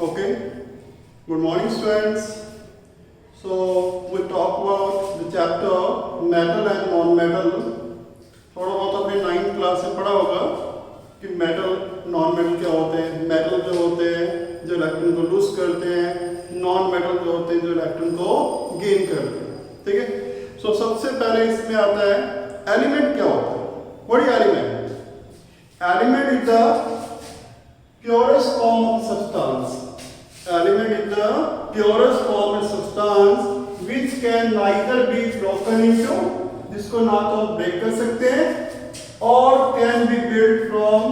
Okay, good morning students. So we talk about the chapter metal and non-metal. थोड़ा बहुत आपने 9th class में पढ़ा होगा कि मेटल नॉन मेटल क्या होते हैं. मेटल जो होते हैं जो इलेक्ट्रॉन को लूज करते हैं, नॉन मेटल जो होते हैं जो इलेक्ट्रॉन को गेन करते हैं. ठीक है. सो सबसे पहले इसमें आता है एलिमेंट क्या होता है. What is element? Element is the purest form of substance. Element is the purest form of substance which can neither be broken into, जिसको ना तो ब्रेक कर सकते हैं, और can be built from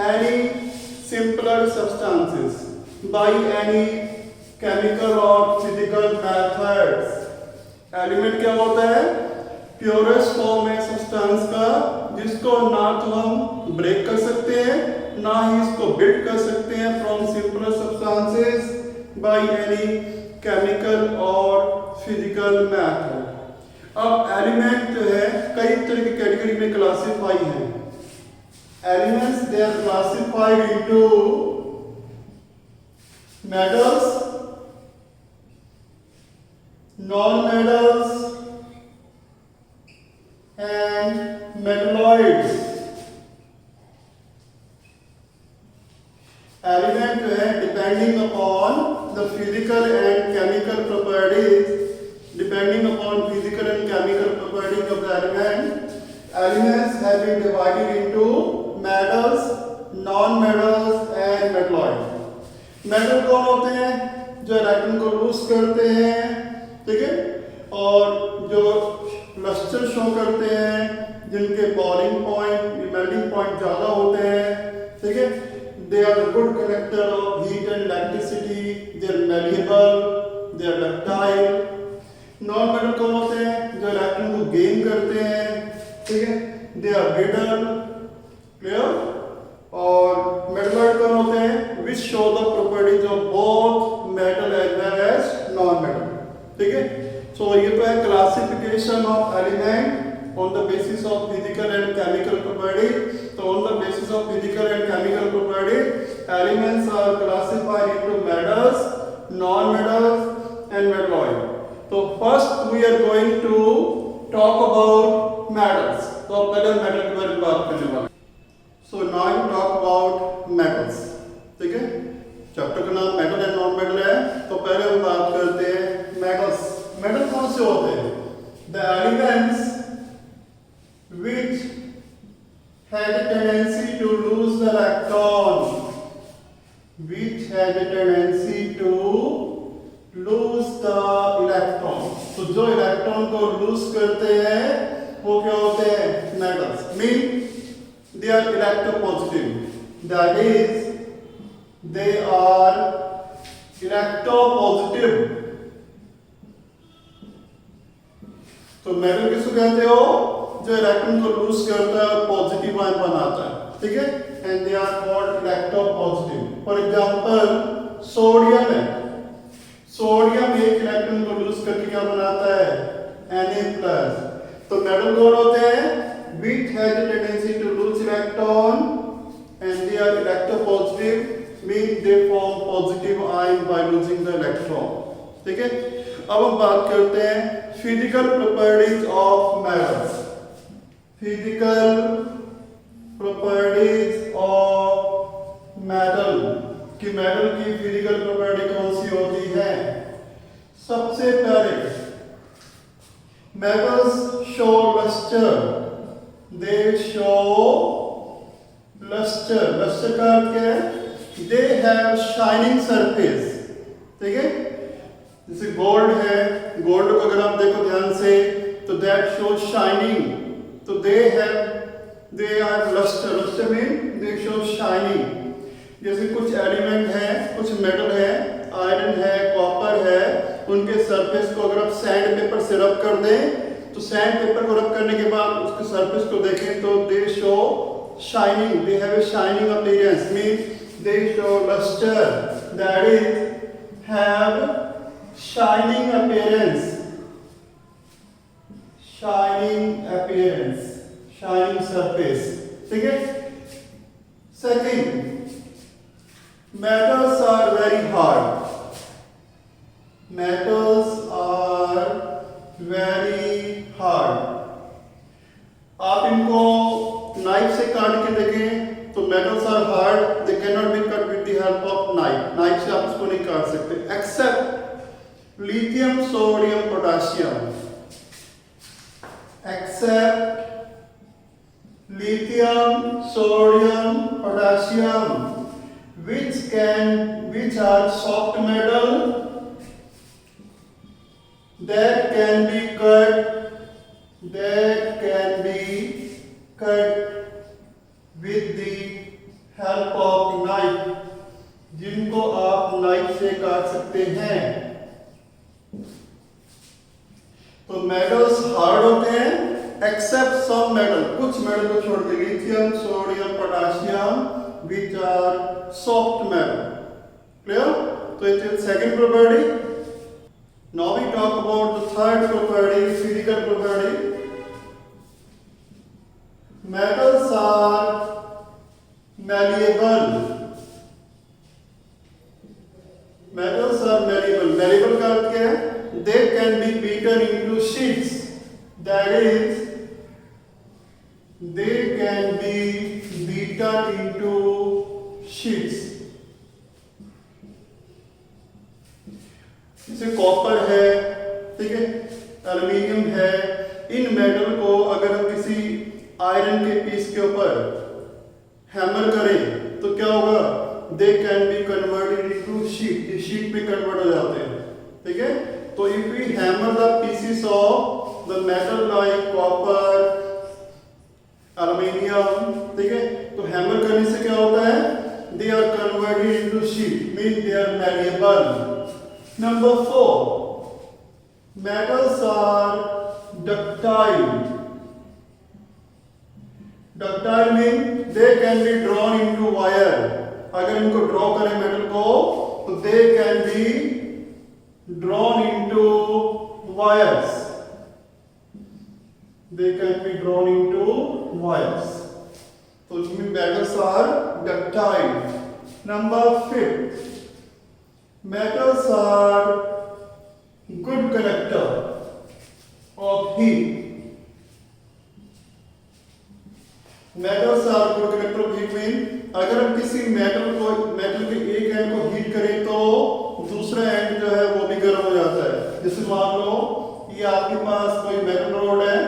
any simpler substances by any chemical or physical methods. Element क्या होता है? प्योरेस्ट फॉर्म है सब्सटेंस का जिसको ना तो हम ब्रेक कर सकते हैं ना ही इसको बिल्ड कर सकते हैं from simple substances by any chemical और फिजिकल मेथड. अब एलिमेंट जो है कई तरह की कैटेगरी में क्लासिफाई है. Elements they are classified into metals, non metals and metalloids. Element जो है depending upon the physical and chemical properties, depending upon physical and chemical properties of the element, elements have been divided into metals, non-metals and metalloids. Metal कौन होते हैं? जो electron को loose करते हैं, ठीक है, और जो लस्टर शो करते हैं, जिनके बॉइलिंग पॉइंट मेल्टिंग पॉइंट ज्यादा होते हैं. ठीक है. They are the good collector of heat and electricity. They are malleable, they are ductile. Non metal कौन होते हैं? जो इलेक्ट्रॉन को गेन करते हैं. ठीक है. They are brittle. क्लियर. और मेटलॉइड कौन होते हैं? Which show the properties of both metal as well as non metal. ठीक है. So ये तो है classification of element on the basis of physical and chemical property. तो on the basis of physical and chemical property elements are classified into metals, non metals and metalloid. तो first we are going to talk about metals. तो पहले metal के बारे में बात करने वाले. So now we talk about metals. ठीक है. चैप्टर का नाम मेटल एंड नॉन मेटल है. तो पहले हम बात करते हैं मेटल्स. मेटल कौन से होते हैं? The elements which have a tendency to lose the electron, which has a tendency to lose the electron. तो जो इलेक्ट्रॉन को लूज करते हैं वो क्या होते हैं? Metals. Mean they are electropositive, that is they are electropositive. तो मेटल किसको कहते हो? जो इलेक्ट्रॉन को लूज करता है और पॉजिटिव आयन बनाता है. ठीक है. And they are called electropositive. For example sodium है. सोडियम एक इलेक्ट्रॉन को लूज करके क्या बनाता है? Na+. तो मेटल कौन होते हैं? which has a tendency to lose electron and they are electropositive, means they form positive ion by losing the electron. ठीक है. अब हम बात करते हैं physical properties of metals. Physical properties of metal कि मेटल की फिजिकल प्रॉपर्टी कौन सी होती है? सबसे पहले metals show lustre. They show lustre. Lustre का अर्थ क्या है? They have shining surface. ठीक है. जैसे गोल्ड है, गोल्ड को अगर आप देखो ध्यान से तो दैट शोज शाइनिंग. तो they are lustre. Lustre mean they show shining. जैसे कुछ एलिमेंट है, कुछ मेटल है, आयरन है, कॉपर है, उनके सरफेस को अगर आप सैंड पेपर से रब कर दें तो सैंड पेपर को रब करने के बाद उसके सरफेस को देखें तो they show shining. They have a shining appearance. Mean they show lustre. That is have shining appearance. shining surface. ठीक है. Second, metals are very hard. Metals are very hard. आप इनको नाइफ से काट के देखें तो metals are hard. They cannot be cut with the help of knife. Knife से आप इसको नहीं काट सकते. Except lithium, sodium, potassium. Except lithium, sodium, potassium, which are soft metal that can be cut with the help of knife, जिनको आप knife से काट सकते हैं. तो मेटल्स हार्ड होते हैं एक्सेप्ट सम मेटल, कुछ मेटल को छोड़ के, lithium, sodium, potassium, which are soft metal. Clear? So it is second property. Now we talk about the third property, physical property. Metals are malleable. Metals are malleable. Malleable का अर्थ क्या है? They can be beaten into sheets. That is, they can be beaten into sheets. जैसे copper है, ठीक है, aluminium है. इन metal को अगर हम किसी आयरन के पीस के ऊपर हैमर करें तो क्या होगा? They can be converted into sheet. ये शीट में कन्वर्ट हो जाते हैं. ठीक है. तो if we hammer the pieces of the metal like copper, aluminium, ठीक है, तो हैमर करने से क्या होता है? They are converted into sheet, mean they are malleable. Number 4, metals are ductile. Ductile means they can be drawn into wire. अगर इनको ड्रॉ करें मेटल को तो they can be drawn into wires. They can be drawn into wires. So metals are ductile. Number 5, metals are good conductor of heat. Metals are good conductor of heat mean अगर हम किसी metal के एक and को heat करें तो दूसरा and जो है वो भी गर्म हो जाता है. जैसे मान लो ये आपके पास कोई मेटल रोड है,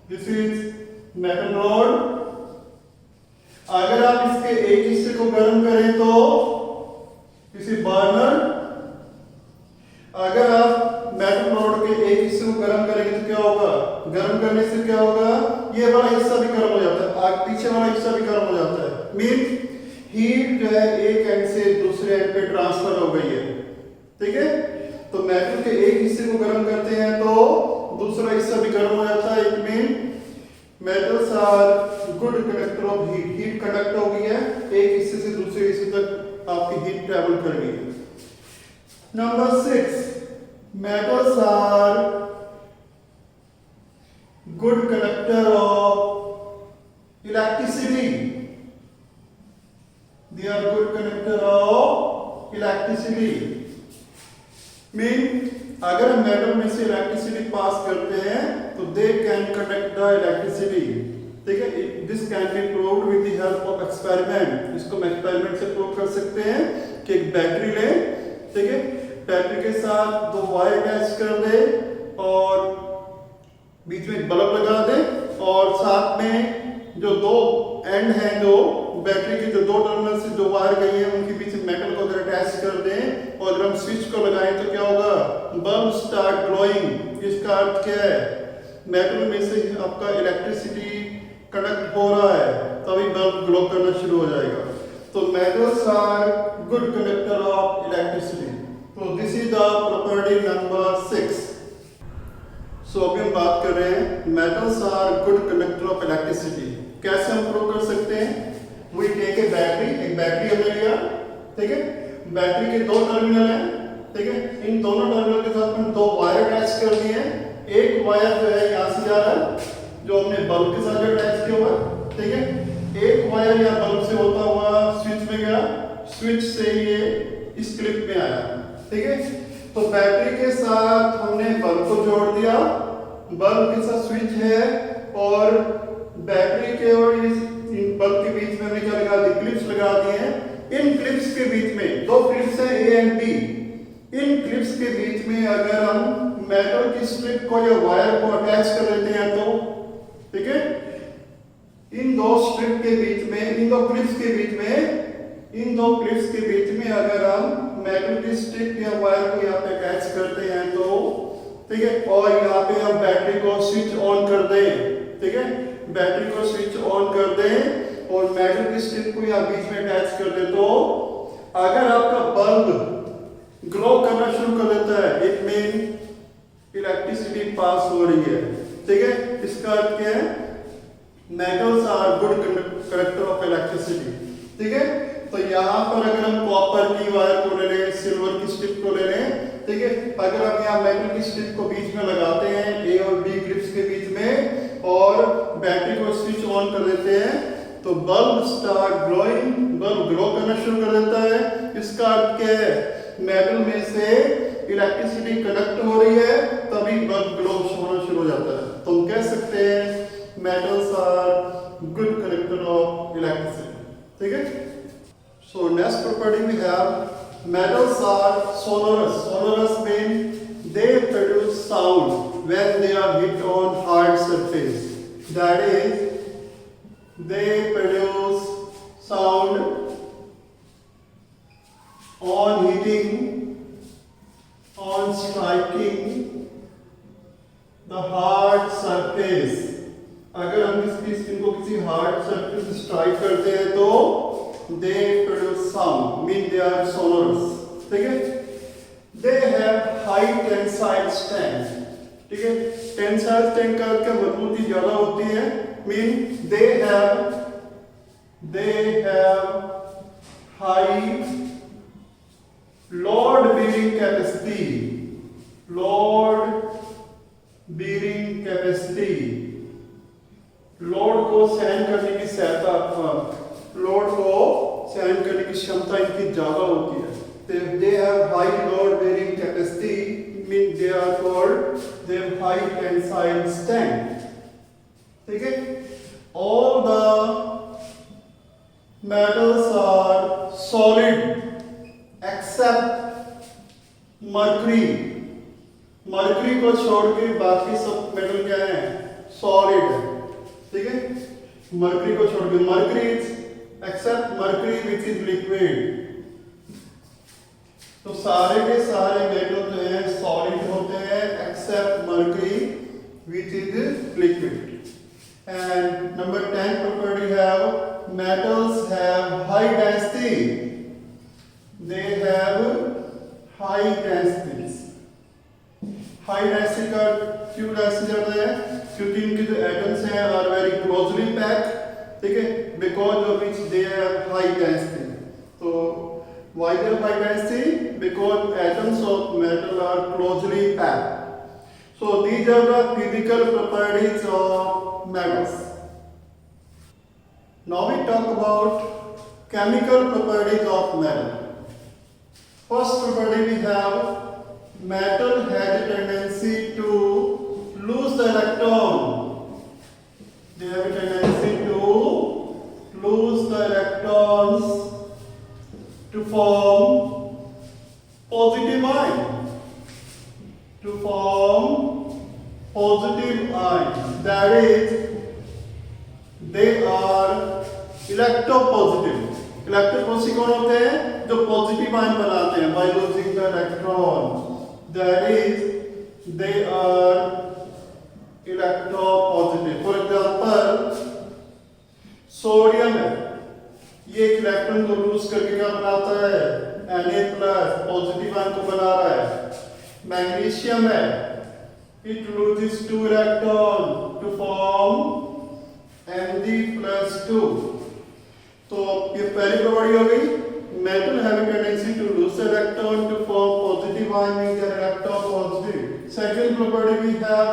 दिस इज मेटल रोड. अगर आप इसके एक हिस्से को गर्म करें तो किसी बर्नर, अगर आप मेटल रोड के एक हिस्से को गर्म करेंगे तो क्या होगा? गर्म करने से क्या होगा? ये वाला हिस्सा भी गर्म हो जाता है, आगे पीछे वाला हिस्सा भी गर्म हो जाता है. मीन हीट जो है एक एंड से दूसरे एंड पे ट्रांसफर हो गई है. ठीक है. तो मेटल के एक हिस्से को गर्म करते हैं तो दूसरा हिस्सा भी गर्म हो जाता है. It mean metals are good conductor of heat. Heat conduct हो गई है, एक हिस्से से दूसरे हिस्से तक आपकी हीट ट्रेवल कर गई है. Number 6, metals are good conductor of electricity. They are good conductor of electricity. Mean अगर हम मेटल में से इलेक्ट्रिसिटी पास करते हैं तो they can conduct the electricity. ठीक है. This can be proved with the help of experiment. इसको हम एक्सपेरिमेंट से प्रूव कर सकते हैं कि एक बैटरी ले, ठीक है, बैटरी के साथ 2 वायर अटैच कर दे और बीच में एक बल्ब लगा दे और साथ में जो 2 एंड हैं, जो बैटरी के जो 2 टर्मिनल से जो वायर गई है उनके पीछे मेटल को अगर अटैच कर दें और अगर हम स्विच को लगाएं तो क्या होगा? Bulb start glowing. इसका अर्थ क्या है? मेटल में से आपका इलेक्ट्रिसिटी कंडक्ट हो रहा है तभी बल्ब ग्लो करना शुरू हो जाएगा. तो metals are good conductor of electricity. तो this is the property number 6. So अभी हम बात कर रहे हैं metals are good conductor of electricity. कैसे हम प्रूव कर सकते हैं? We take a battery. एक बैटरी हमने लिया, ठीक है. बैटरी के 2 टर्मिनल हैं, ठीक है. इन दोनों टर्मिनल के साथ हम 2 वायर अटैच कर दिए. एक वायर जो है यहाँ से जा रहा है जो हमने बल्ब के साथ अटैच किया हुआ, ठीक है. एक वायर यहाँ बल्ब से होता हुआ स्विच में गया, स्विच से ये इस क्लिप में आया, ठीक है। तो बैटरी के साथ हमने बल्ब को जोड़ दिया, बल्ब के साथ स्विच है और बैटरी के और इस बल्ब के बीच में हमने क्या लगा दी, क्लिप्स लगा दिए हैं। इन क्लिप्स के बीच में दो क्लिप्स हैं ए एंड बी, इन क्लिप्स के बीच में अगर हम मेटल की स्ट्रिप को या वायर को अटैच कर देते हैं तो, ठीक है, इन दो स्ट्रिप के बीच में, इन दो क्लिप्स के बीच में, इन दो क्लिप्स के बीच में अगर हम मेटल की स्ट्रिप या वायर को यहाँ पे अटैच करते हैं तो, ठीक है, और यहाँ पे हम बैटरी को स्विच ऑन कर दें, ठीक है, बैटरी को स्विच ऑन कर दें और मेटल की स्ट्रिप को यहाँ बीच में अटैच कर दे, तो अगर आपका बल्ब ग्लो करना शुरू कर देता है, इट मीन इलेक्ट्रिसिटी पास हो रही है, ठीक है। इसका अर्थ क्या है, metals are good conductor of electricity, ठीक है। तो यहाँ पर अगर हम कॉपर की वायर को ले लें, सिल्वर की स्ट्रिप को ले लें, ठीक है, अगर हम यहाँ मेटल की स्ट्रिप को बीच में लगाते हैं ए और बी क्लिप्स के बीच में और बैटरी को स्विच ऑन कर देते हैं तो bulb start glowing, bulb glow करना शुरू कर देता है। इसका अर्थ क्या है, मेटल में से इलेक्ट्रिसिटी कंडक्ट हो रही है, तभी बल्ब ग्लो होना शुरू हो जाता है। तो हम कह सकते हैं metals are good conductor of electricity, ठीक है। So next property we have, metals are sonorous. Sonorous means they produce sound when they are hit on hard surface. That is, they produce sound on hitting, on striking the hard surface. अगर हम इनको किसी hard surface से strike करते हैं तो they produce sound, mean they are sonorous, ठीक है। they have high tensile strength, ठीक है। टेंसाइल स्ट्रेंथ का अर्थ मजबूती ज्यादा होती है, mean they have high load bearing capacity, load bearing capacity, load को सहन करने की लोड को सहन करने की क्षमता इनकी ज्यादा होती है। They have high load bearing capacity, mean they are called, they have high tensile strength, ठीक है। All the metals are solid except mercury. Mercury को छोड़ के बाकी सब मेटल क्या है, सॉलिड है, ठीक है। मरकरी को छोड़ के, mercury except mercury which is liquid. तो सारे के सारे मेटल जो है सॉलिड होते हैं except mercury which is liquid. And number 10 property have, metals have high density, they have high density. High density का क्यों डेंसिटी ज्यादा है, क्योंकि इनके जो एटम्स हैं आर वेरी क्लोजली पैक्ड, ठीक है, because of which they have high density. तो why they have high density, because atoms of metal are closely packed. So these are the physical properties of metals. Now we talk about chemical properties of metal. First property we have, metal has a tendency to lose the electron. They have a tendency to lose the electrons to form positive ion. To form positive ion. That is, they are electropositive. Electropositive कौन होते हैं, जो positive ion बनाते हैं by losing the electron, that is they are electropositive. For example sodium है, ये एक electron को लूज करके क्या बनाता है, Na+ पॉजिटिव आयन को बना रहा है। मैग्नीशियम है, it loses 2 electron to form Mg+2। तो ये पहली प्रॉपर्टी हो गई, metal have a tendency to lose electron to form positive ion, means they are electropositive. Second property we have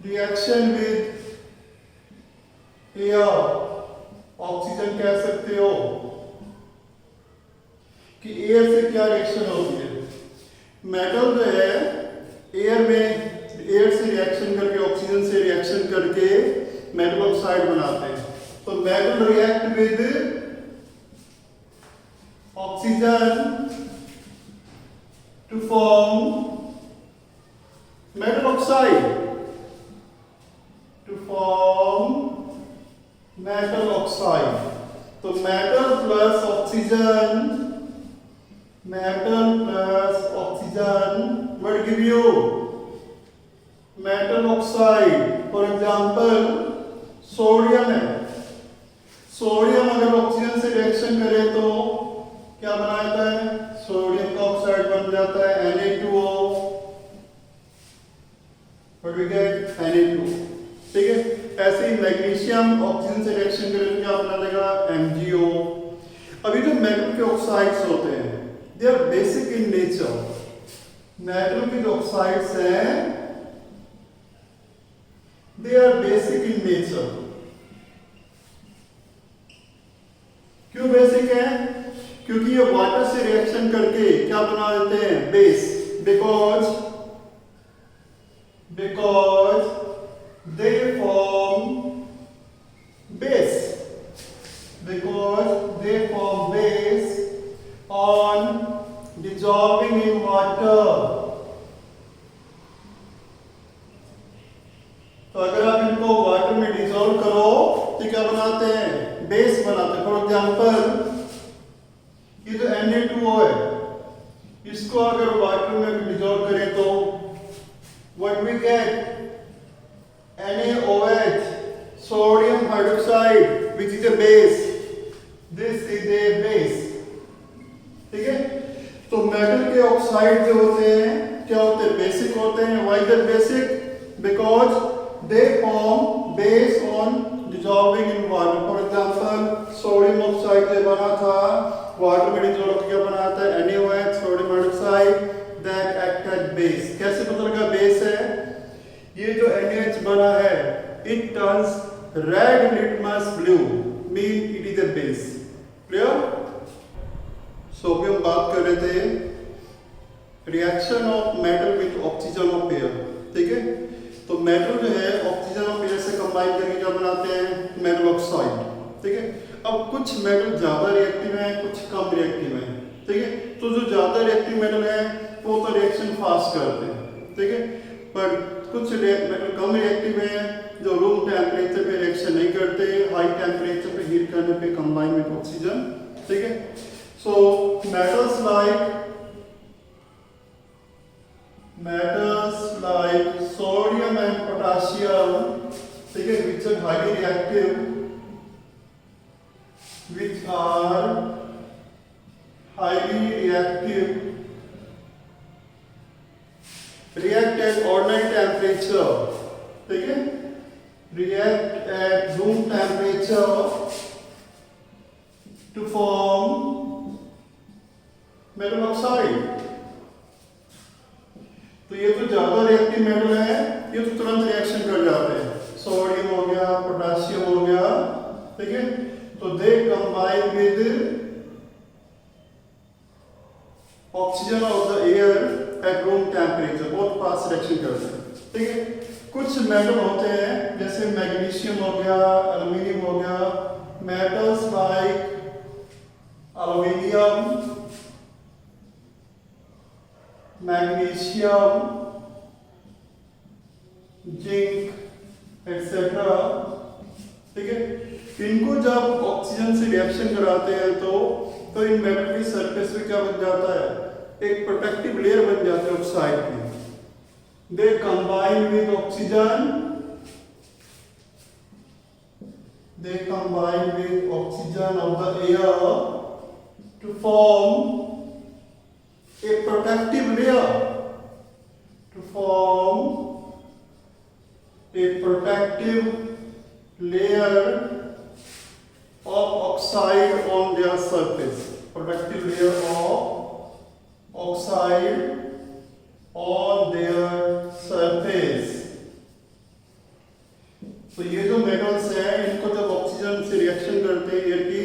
reaction with air, oxygen कह सकते हो, कि एयर से क्या रिएक्शन होती है। मेटल जो है एयर से रिएक्शन करके, ऑक्सीजन से रिएक्शन करके मेटल ऑक्साइड बनाते हैं। तो metal react with oxygen to form metal oxide, to form metal oxide. तो metal plus oxygen what give you metal oxide। For example sodium है, सोडियम अगर ऑक्सीजन से रिएक्शन करे तो क्या बनाता है, सोडियम का ऑक्साइड बन जाता है Na2O, what we get Na2। ठीक है, ऐसे ही मैग्नीशियम ऑक्सीजन से रिएक्शन करे तो क्या बना देगा, MgO। अभी जो मेटल के ऑक्साइड्स होते हैं they are basic in nature. Metal के जो ऑक्साइड्स हैं they are basic in nature. क्यों बेसिक है, क्योंकि ये वाटर से रिएक्शन करके क्या बना देते हैं, base. Because they form base, on dissolving in water। तो अगर आप इनको वाटर में डिसॉल्व करो तो क्या बनाते हैं, बेस बनाते हैं। फॉर एग्जांपल ये जो Na2O है, इसको अगर वाटर में डिसॉल्व करें तो what we get, NaOH, sodium hydroxide which is a base. This is a base. ठीक है, तो मेटल के ऑक्साइड जो होते हैं क्या होते हैं, बेसिक होते हैं। Why they basic, because they form base on dissolving in water. For example sodium oxide जो बना था वाटर में डिसॉल्व होकर क्या बनाता है, NaOH, sodium hydroxide, that act as base. कैसे पता लगा बेस है, ये जो NaOH बना है it turns red litmus blue, mean it is a base. Clear. So अभी हम बात कर रहे थे reaction of metal with oxygen of air. ठीक है, तो मेटल जो है ऑक्सीजन ऑफ एयर से कंबाइन करके क्या बनाते हैं, मेटल ऑक्साइड। ठीक है, अब कुछ मेटल ज्यादा रिएक्टिव है, कुछ कम रिएक्टिव है। ठीक है, तो जो ज्यादा रिएक्टिव मेटल है वो तो रिएक्शन फास्ट करते हैं। ठीक है, पर कुछ मेटल कम रिएक्टिव है जो रूम टेम्परेचर पे रिएक्शन नहीं करते, हाई टेम्परेचर पे हीट करने पे कंबाइन विद ऑक्सीजन। ठीक है, so metals like sodium and potassium, ठीक है, which are highly reactive, react at ordinary temperature। ठीक है, react at room temperature to form metal oxide. तो ये तो ज्यादा रिएक्टिव मेटल है, ये तो तुरंत रिएक्शन कर जाते हैं। सोडियम हो गया, पोटेशियम हो गया। ठीक है, तो दे combine with oxygen of the air at room temperature, बहुत फास्ट रिएक्शन करते हैं। ठीक है, कुछ मेटल होते हैं जैसे मैग्नीशियम हो गया, एल्यूमिनियम हो गया, metals like aluminium, magnesium, zinc etcetera. ठीक है, इनको जब ऑक्सीजन से रिएक्शन कराते हैं तो इन मेटल की सरफेस पे क्या बन जाता है, एक प्रोटेक्टिव लेयर बन जाती है ऑक्साइड की। They combine with oxygen, of the air to form a protective layer, of oxide on their surface, protective layer of oxide on their surface। तो ये जो मेटल्स हैं इनको जब ऑक्सीजन से रिएक्शन करते हैं एयर की,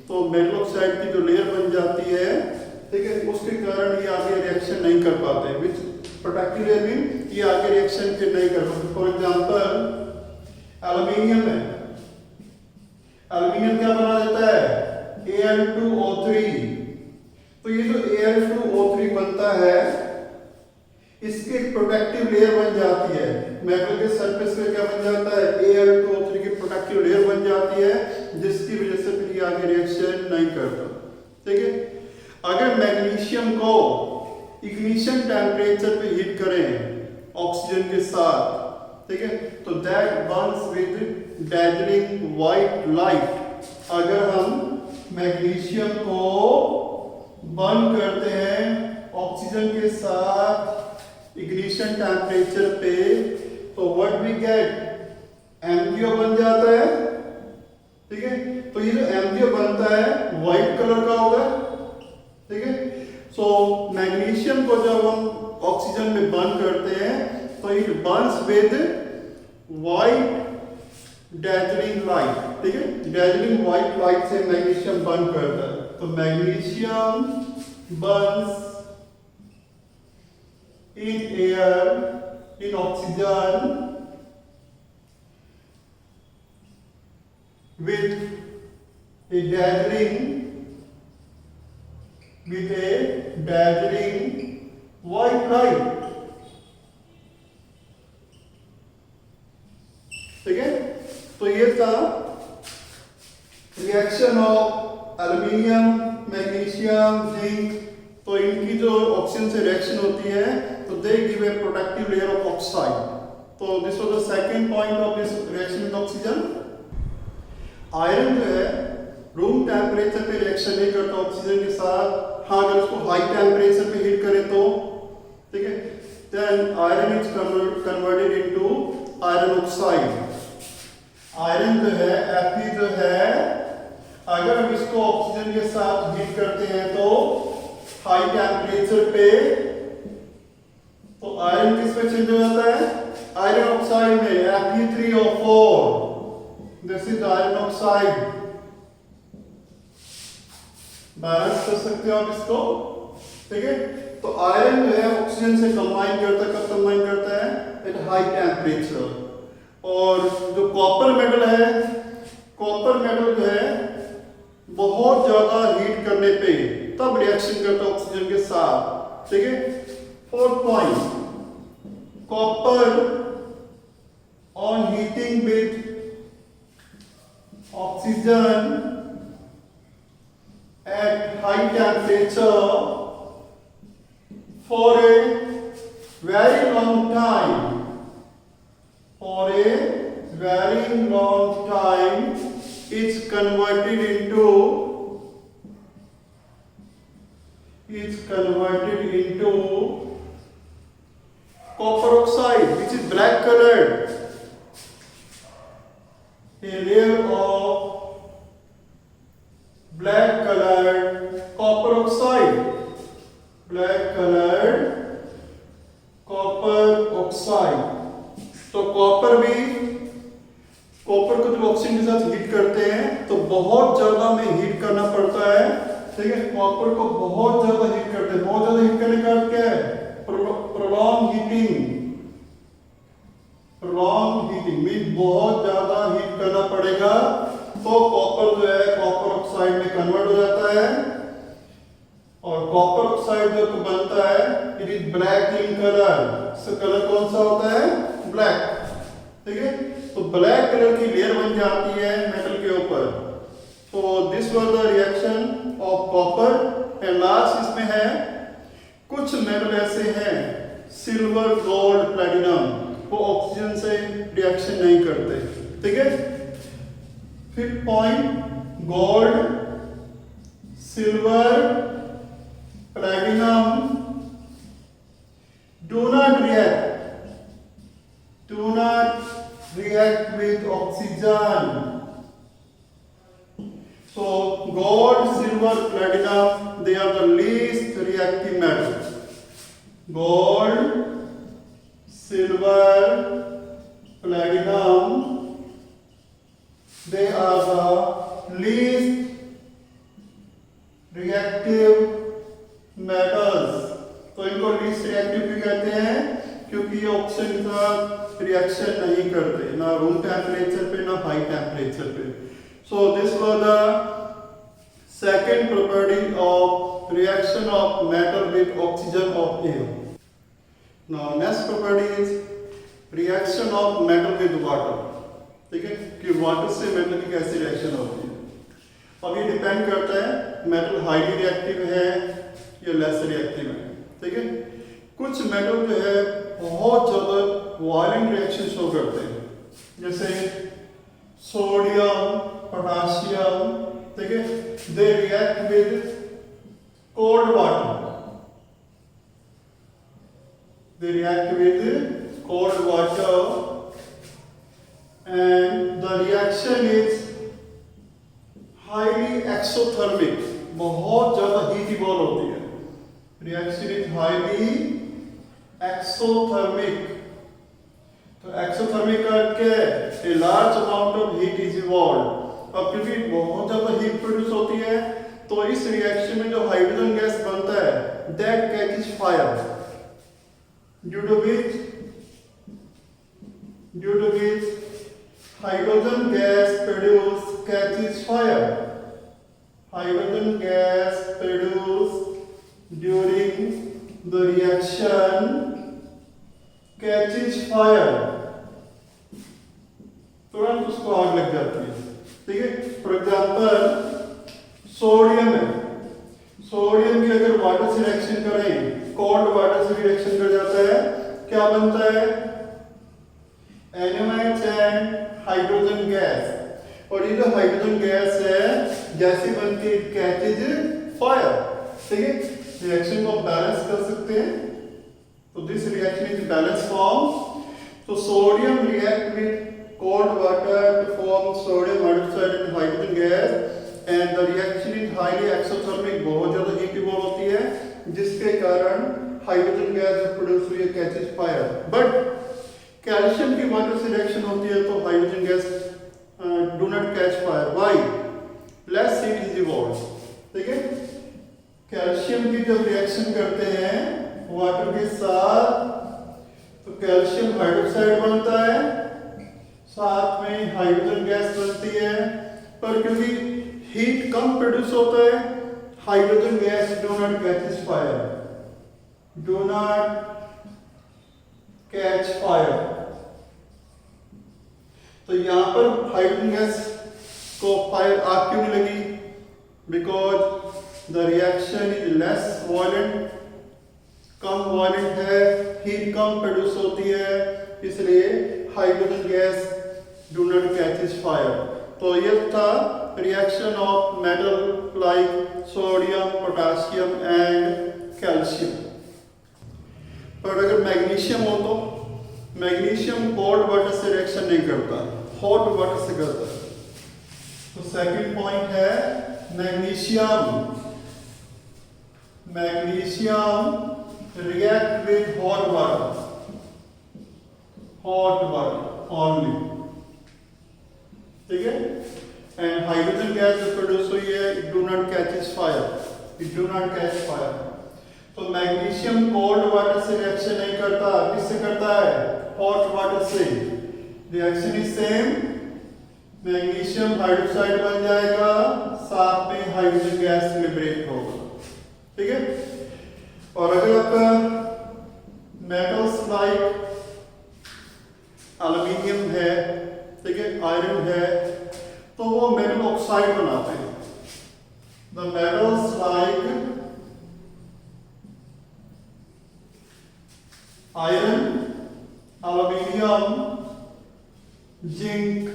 तो मेटल ऑक्साइड की जो लेयर बन जाती है ठीक है, उसके कारण ये आगे रिएक्शन नहीं कर पाते, विच प्रोडक्टिव लेयर मीन ये आगे रिएक्शन फिर नहीं कर पाते। फॉर एग्जांपल एल्यूमिनियम है, एल्यूमिनियम क्या बना देता है, Al2O3। तो ये जो Al2O3 बनता है इसकी एक प्रोटेक्टिव लेयर बन जाती है, मेटल के सरफेस पे क्या बन जाता है, Al2O3 की प्रोटेक्टिव लेयर बन जाती है, जिसकी वजह से फिर ये आगे रिएक्शन नहीं करता। ठीक है, अगर मैग्नीशियम को इग्निशन टेम्परेचर पे हीट करें ऑक्सीजन के साथ, ठीक है, तो that Burns with dazzling white light. अगर हम मैग्नीशियम को बर्न करते हैं ऑक्सीजन के साथ इग्निशन टेम्परेचर पे, तो व्हाट वी गेट, MgO बन जाता है। ठीक है, तो ये जो MgO बनता है व्हाइट कलर का होगा। ठीक है, सो मैग्नीशियम को जब हम ऑक्सीजन में बर्न करते हैं तो it Burns with white dazzling light. ठीक है, डैजलिंग व्हाइट लाइट से मैग्नीशियम बर्न करता है। तो magnesium Burns in air, in oxygen with a dazzling white light। ठीक है, तो ये था reaction of aluminium, magnesium, zinc. तो इनकी जो ऑक्सीजन से रिएक्शन होती है तो they give a protective layer of oxide. तो this was the second point of this reaction with oxygen. Iron जो है रूम टेम्परेचर पे रिएक्शन नहीं करता ऑक्सीजन के साथ। हाँ, अगर उसको हाई टेम्परेचर पे हीट करें तो, ठीक है, then iron is converted into iron oxide. Iron जो है Fe जो है, अगर हम इसको ऑक्सीजन के साथ हीट करते हैं तो हाई टेम्परेचर पे, तो आयरन किस में चेंज हो जाता है, आयरन ऑक्साइड में, Fe3O4। This is iron oxide. Balance कर सकते हो आप इसको। ठीक है, तो आयरन जो है ऑक्सीजन से कंबाइन करता है, कब कंबाइन करता है, एट हाई टेम्परेचर। और जो कॉपर मेटल है, कॉपर मेटल जो है बहुत ज्यादा हीट करने पे तब रिएक्शन करता है ऑक्सीजन के साथ। ठीक है, fourth point, copper on heating with oxygen at high temperature for a very long time, for a very long time, it's converted into copper oxide, which is black colored, a layer of black colored copper oxide, black colored copper oxide। तो copper को जब oxygen के साथ heat करते हैं तो बहुत ज्यादा में हीट करना पड़ता है। ठीक है, कॉपर को बहुत ज्यादा हीट करते हैं। बहुत ज्यादा हीट करने का अर्थ क्या है, प्रोलॉन्ग हीटिंग मीन बहुत ज्यादा हीट करना पड़ेगा। तो कॉपर जो है कॉपर ऑक्साइड में कन्वर्ट हो जाता है, और कॉपर ऑक्साइड जो बनता है it is black in colour. इसका कलर कौन सा होता है, ब्लैक। ठीक है, तो ब्लैक कलर की लेयर बन जाती है मेटल के ऊपर। तो this was the reaction of copper. And last इसमें है कुछ मेटल ऐसे हैं सिल्वर, गोल्ड, प्लैटिनम, वो ऑक्सीजन से रिएक्शन नहीं करते। ठीक है, fifth point, gold, silver, platinum do not react with oxygen। So gold, silver, platinum, they are the least reactive metals। Gold, silver, platinum, they are the least reactive metals, तो इनको least reactive भी कहते हैं क्योंकि ये oxygen के साथ reaction नहीं करते, ना रूम टेम्परेचर पे ना हाई टेम्परेचर पे। So this was the second property of reaction of metal with oxygen of air. Now next property is reaction of metal with water. ठीक है, कि वाटर से मेटल की कैसी रिएक्शन होती है। अब ये डिपेंड करता है मेटल हाईली रिएक्टिव है या लेस रिएक्टिव है। ठीक है, कुछ मेटल जो है बहुत ज्यादा वायलेंट रिएक्शन शो करते हैं, जैसे सोडियम, पोटाशियम। ठीक है, दे react with cold water, they react with cold water and the reaction is highly exothermic, बहुत ज्यादा हीट इवॉल्व होती है। Reaction is highly exothermic. तो एक्सोथर्मिक का क्या है? A large amount of heat is evolve. अब क्योंकि बहुत ज्यादा हीट प्रोड्यूस होती है तो इस रिएक्शन में जो हाइड्रोजन गैस बनता है that catches fire, due to which hydrogen gas produced catches fire. Hydrogen gas produced during the reaction catches fire. तुरंत उसको आग लग जाती है। ठीक है, फॉर एग्जाम्पल सोडियम है, सोडियम की अगर वाटर से रिएक्शन करें, कोल्ड वाटर से भी रिएक्शन कर जाता है, क्या बनता है? NaOH and hydrogen gas. और ये जो हाइड्रोजन गैस है जैसी बनती है कैचेज फायर। ठीक है, रिएक्शन को बैलेंस कर सकते हैं, तो this reaction is balance form. तो sodium react with cold water to form sodium hydroxide and hydrogen gas and the reaction is highly exothermic, बहुत ज्यादा हीट इवॉल्व होती है जिसके कारण हाइड्रोजन गैस प्रोड्यूस हुई है कैचेज फायर। बट कैल्शियम की वाटर से रिएक्शन होती है तो hydrogen gas do not catch fire. Why? Less heat is evolve. ठीक है, कैल्शियम की जब रिएक्शन करते हैं वाटर के साथ तो कैल्शियम हाइड्रोक्साइड बनता है, साथ में हाइड्रोजन गैस बनती है, पर क्योंकि हीट कम प्रोड्यूस होता है hydrogen gas do not catches fire, do not catch fire. तो यहां पर हाइड्रोजन गैस को फायर आग क्यों नहीं लगी? Because the reaction is less violent, come violent है, हीट कम प्रोड्यूस होती है, इसलिए hydrogen gas do not catches fire. तो ये था reaction of metal like sodium, potassium and calcium. पर अगर मैग्नीशियम हो तो मैग्नीशियम कोल्ड वाटर से रिएक्शन नहीं करता, हॉट वाटर से करता है। तो सेकंड पॉइंट है magnesium. Magnesium react with hot water only. ठीक है, एंड हाइड्रोजन गैस जो प्रोड्यूस हुई है it do not catches fire, it do not catch fire. तो मैग्नीशियम कोल्ड वाटर से रिएक्शन नहीं करता, किससे करता है? हॉट वाटर से। Reaction is same, magnesium hydroxide बन जाएगा, साथ में हाइड्रोजन गैस लिबरेट होगा। ठीक है, और अगर आपका मेटल्स लाइक एल्यूमिनियम है, ठीक है, आयरन है, तो वो मेटल ऑक्साइड बनाते हैं। The metals like iron, aluminium, zinc,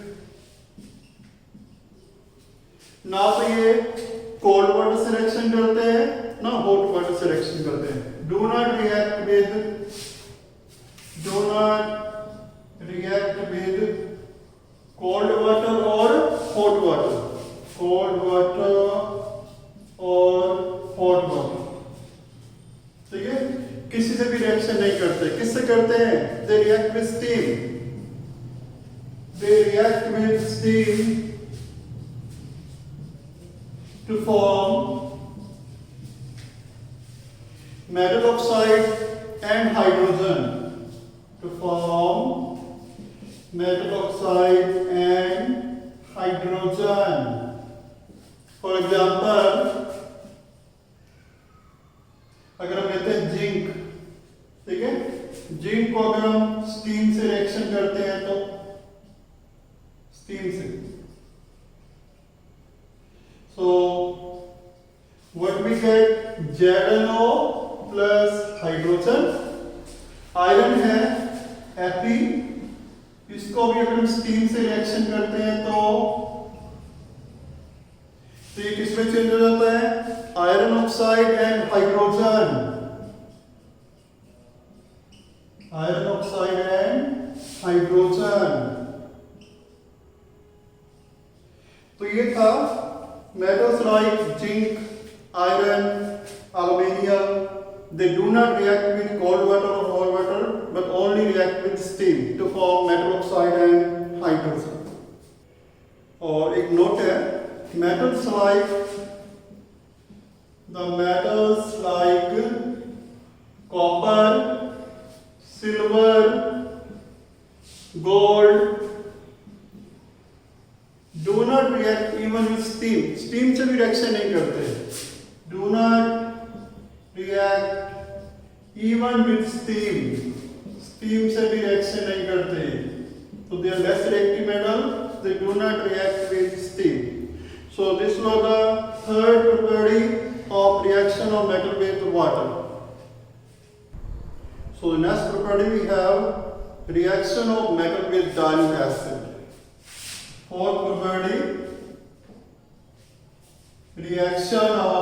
ना तो ये कोल्ड वाटर से रिएक्शन करते हैं ना हॉट वाटर से रिएक्शन करते हैं। Do not react with cold water और हॉट वाटर, कोल्ड वाटर और हॉट वाटर। ठीक है, किसी से भी रिएक्शन नहीं करते। किससे करते हैं? They react with steam, they react with steam to form metal oxide and hydrogen to form metal oxide and hydrogen. For example, अगर हम लेते हैं जिंक, ठीक है, जिंक को अगर हम स्टीम से रिएक्शन करते हैं तो स्टीम से, so what we get ZnO plus hydrogen. Iron है Fe, इसको भी अगर हम स्टीम से रिएक्शन करते हैं तो ये किसमें चेंज हो जाता है? Iron oxide and hydrogen, iron oxide and hydrogen. तो ये था metals like zinc, iron, aluminium. They do not react with cold water or hot water, but only react with steam to form metal oxide and hydrogen. और एक note है, metals like copper, silver, gold do not react even with steam. Steam से भी reaction नहीं करते. Do not react even with steam. Steam से भी reaction नहीं करते. So they are less reactive metals. They do not react with steam. So this was the third property of reaction of metal with water. So the next property we have reaction of metal with dilute acid. Fourth property, reaction of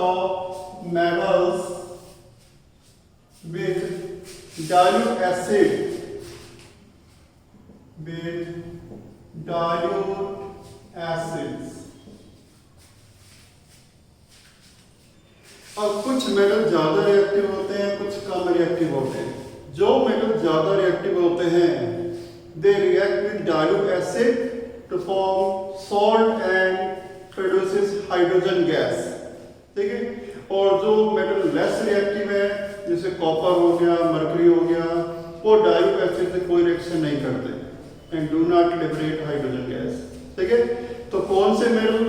metals with dilute acid, with dilute acids. अब कुछ metal ज्यादा reactive होते हैं, कुछ कम reactive होते हैं। जो metal ज्यादा रिएक्टिव होते हैं, they react with dilute acid to form salt and produces hydrogen gas, ठीक है। और जो मेटल लेस रिएक्टिव है, जैसे कॉपर हो गया, मरकरी हो गया, वो डाइल्यूट एसिड से कोई रिएक्शन नहीं करते and do not liberate hydrogen gas, ठीक है। तो कौन से मेटल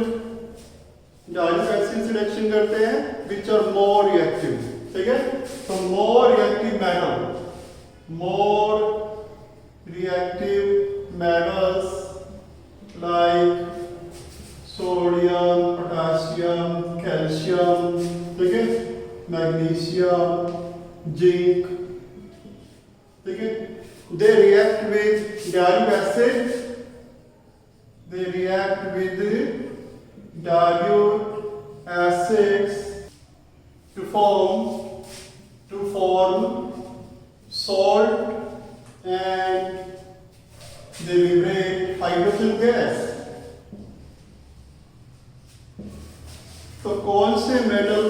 डाइल्यूट एसिड से रिएक्शन करते हैं? which are more reactive, ठीक है। तो more reactive metals like sodium, potassium, calcium, ठीक है, magnesium, zinc, ठीक है, they react with dilute acid, they react with dilute acids to form salt and they liberate hydrogen gas. तो कौन से मेटल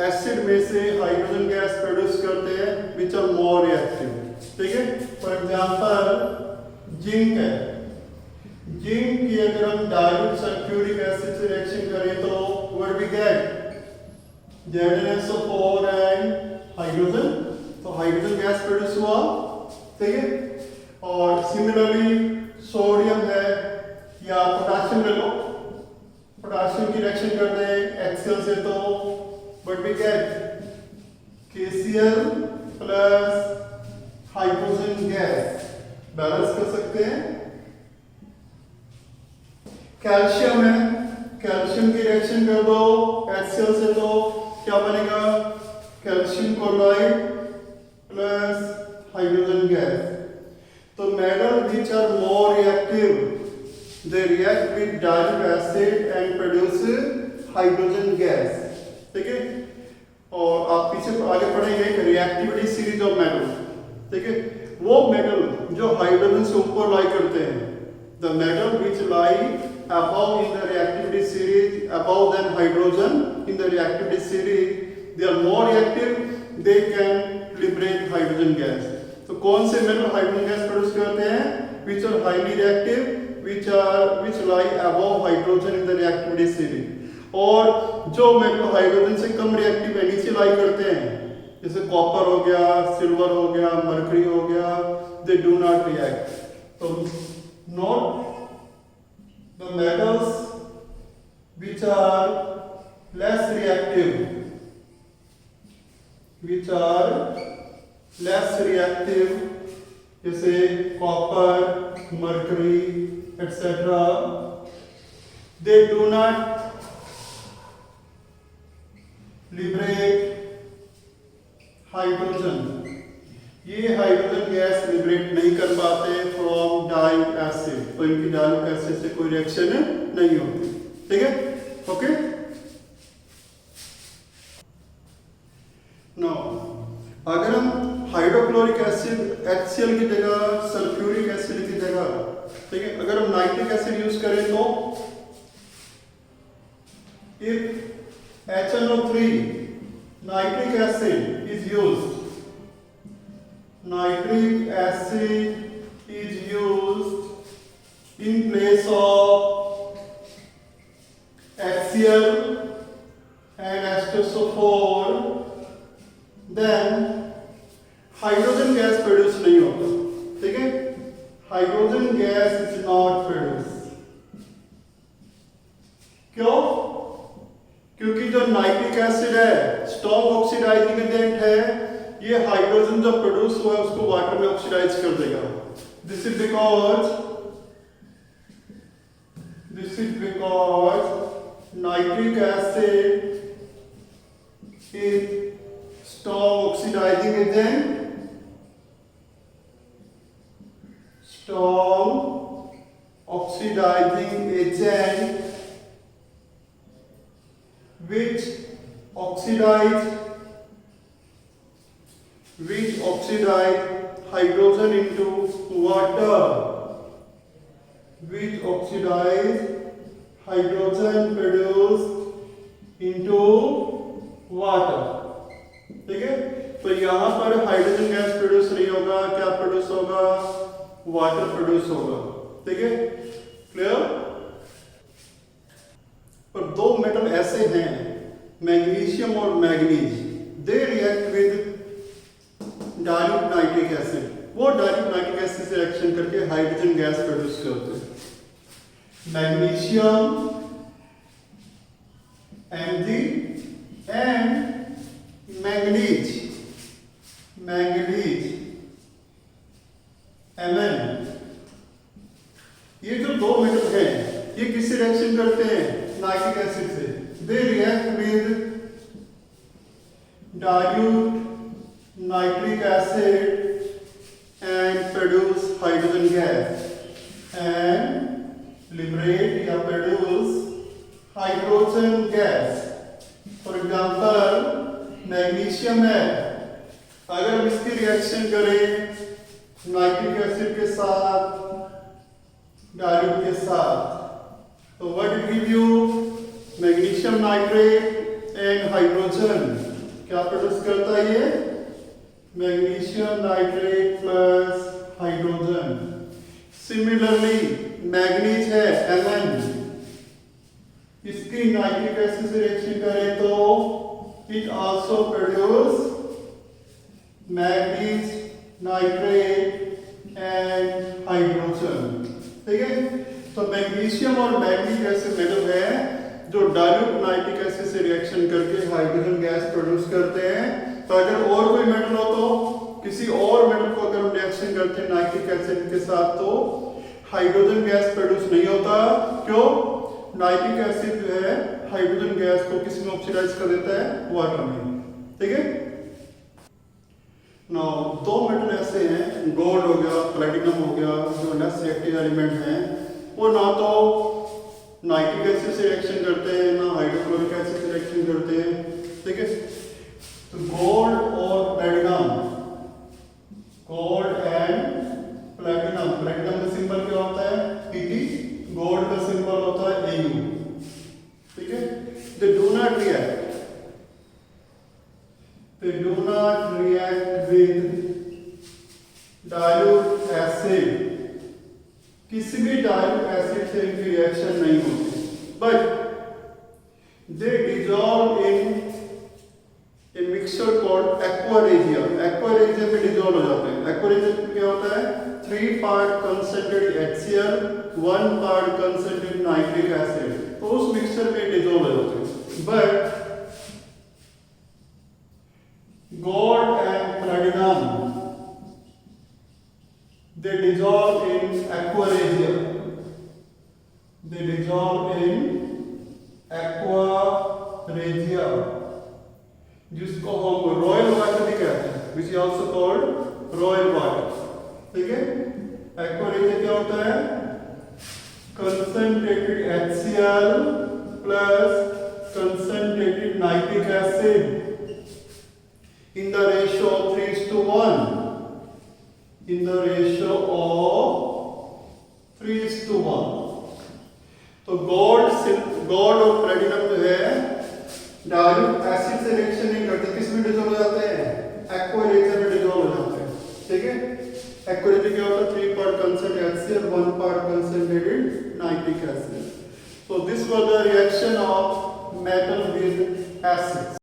एसिड में से हाइड्रोजन गैस प्रोड्यूस करते हैं? विच आर मोर रिएक्टिव, ठीक है। फॉर एग्जांपल जिंक है, जिंक की अगर हम डाइल्यूट सल्फ्यूरिक एसिड से रिएक्शन करें तो what we get? ZnSO4 and hydrogen, तो हाइड्रोजन गैस प्रोड्यूस हुआ, ठीक है। और सिमिलरली सोडियम है या पोटेशियम ले लो, पोटेशियम की रिएक्शन करते हैं HCl से तो what we get? KCl plus hydrogen gas, balance कर सकते हैं। कैल्शियम है, कैल्शियम की रिएक्शन कर दो HCl से तो क्या बनेगा? Calcium chloride plus hydrogen gas. तो metal which are more reactive, they react with dilute acid and produce hydrogen gas, ठीक है। और आप पीछे आगे पढ़ेंगे रिएक्टिविटी सीरीज ऑफ मेटल, ठीक है। वो मेटल जो हाइड्रोजन से ऊपर लाई करते हैं, the metal which lie above in the reactivity series, above than hydrogen in the reactivity series, they are more reactive, they can liberate hydrogen gas. तो कौन से मेटल हाइड्रोजन गैस प्रोड्यूस करते हैं? which are highly reactive, which lie above hydrogen in the reactivity series. और जो metal hydrogen से कम reactive है, नीचे लाई करते हैं, जैसे कॉपर हो गया, सिल्वर हो गया, मर्करी हो गया, दे डू नॉट रिएक्ट. तो note the metals which are less reactive, जैसे copper, mercury etc. they do not liberate hydrogen. ये हाइड्रोजन गैस लिबरेट नहीं कर पाते फ्रॉम डाइल्यूट एसिड, तो इनकी डाइल्यूट एसिड से कोई रिएक्शन नहीं होती. ठीक है, ओके. नो अगर हम हाइड्रोक्लोरिक एसिड HCl की जगह सल्फ्यूरिक एसिड की जगह, ठीक है, अगर हम नाइट्रिक एसिड यूज करें तो if HNO3 nitric acid is used, in place of HCl and H2SO4, then hydrogen gas produce नहीं होता. ठीक है, hydrogen gas is not produce. क्यों? क्योंकि जो नाइट्रिक एसिड है स्ट्रॉन्ग ऑक्सीडाइजिंग एजेंट है, ये हाइड्रोजन जो प्रोड्यूस हुआ है उसको वाटर में ऑक्सीडाइज कर देगा. This is because nitric acid is strong oxidizing agent, which oxidize hydrogen into water, which oxidize hydrogen produced into water. ठीक है, तो यहां पर हाइड्रोजन गैस प्रोड्यूस नहीं होगा, क्या प्रोड्यूस होगा? वाटर प्रोड्यूस होगा. ठीक है, क्लियर. पर दो मेटल ऐसे हैं, मैग्नीशियम और manganese, they react with dilute nitric acid. वो डाइल्यूट नाइट्रिक एसिड से रिएक्शन करके हाइड्रोजन गैस प्रोड्यूस करते हैं. Magnesium Mg and manganese Mn. ये जो दो मेटल हैं ये किससे रिएक्शन करते हैं? नाइट्रिक एसिड से. They react with dilute nitric acid and produce hydrogen gas and liberate या produce hydrogen gas. For example magnesium है, अगर हम इसकी रिएक्शन करें नाइट्रिक एसिड के साथ, डाइल्यूट के साथ, तो what will give you? Magnesium nitrate and hydrogen. क्या प्रोड्यूस करता है ये? Magnesium nitrate plus hydrogen. Similarly manganese है Mn, इसकी नाइट्रिक एसिड से रिएक्शन करें तो it also produce manganese nitrate and hydrogen. ठीक है, तो मैग्नीशियम और मैग्नीज ऐसे मेटल है जो डाइल्यूट नाइट्रिक एसिड से रिएक्शन करके हाइड्रोजन गैस प्रोड्यूस करते हैं. तो अगर और कोई मेटल हो तो किसी और मेटल को अगर हम रिएक्शन करते हैं नाइट्रिक एसिड के साथ तो हाइड्रोजन गैस प्रोड्यूस नहीं होता. क्यों? नाइट्रिक एसिड जो है हाइड्रोजन गैस को किस में ऑक्सीडाइज कर देता है? वाटर में. ठीक है. नाउ दो मेटल ऐसे हैं, गोल्ड हो गया, प्लैटिनम हो गया, जो लेस रिएक्टिव एलिमेंट हैं, वो ना तो नाइट्रिक एसिड से रिएक्शन करते हैं ना हाइड्रोक्लोरिक एसिड से रिएक्शन करते हैं. ठीक है, तो गोल्ड और platinum, gold and platinum. Platinum का सिंबल क्या होता है? Pb. गोल्ड का सिंबल होता है Au. ठीक है, they do not react with dilute acid. किसी भी डाइल्यूट एसिड से इनकी रिएक्शन नहीं होती, but they dissolve in a mixture mixture called aqua regia. Aqua regia में डिजोल्व हो जाते हैं। एक्वारेजिया में क्या होता है? 3 part concentrated HCl, 1 part concentrated nitric acid, तो उस मिक्सचर में डिजोल्व हो जाते हैं। But gold and platinum, they dissolve in aquaregia. They dissolve in aquaregia, जिसको हम रॉयल वाटर भी कहते हैं, which is also called royal water. ठीक है? एक्वारेजिया क्या होता है? Concentrated HCl plus concentrated nitric acid in the ratio of 3:1. In the ratio of 3:1. तो गोल्ड और प्लेटिनम जो है डाइल्यूट एसिड से रिएक्शन नहीं करते, किस में डिसॉल्व हो जाते हैं? एक्वारेजिया में डिसॉल्व हो जाते हैं। ठीक है? एक्वारेजिया क्या होता है? 3 part concentrated HCl, 1 part concentrated nitric acid. So this was the reaction of metal with acids.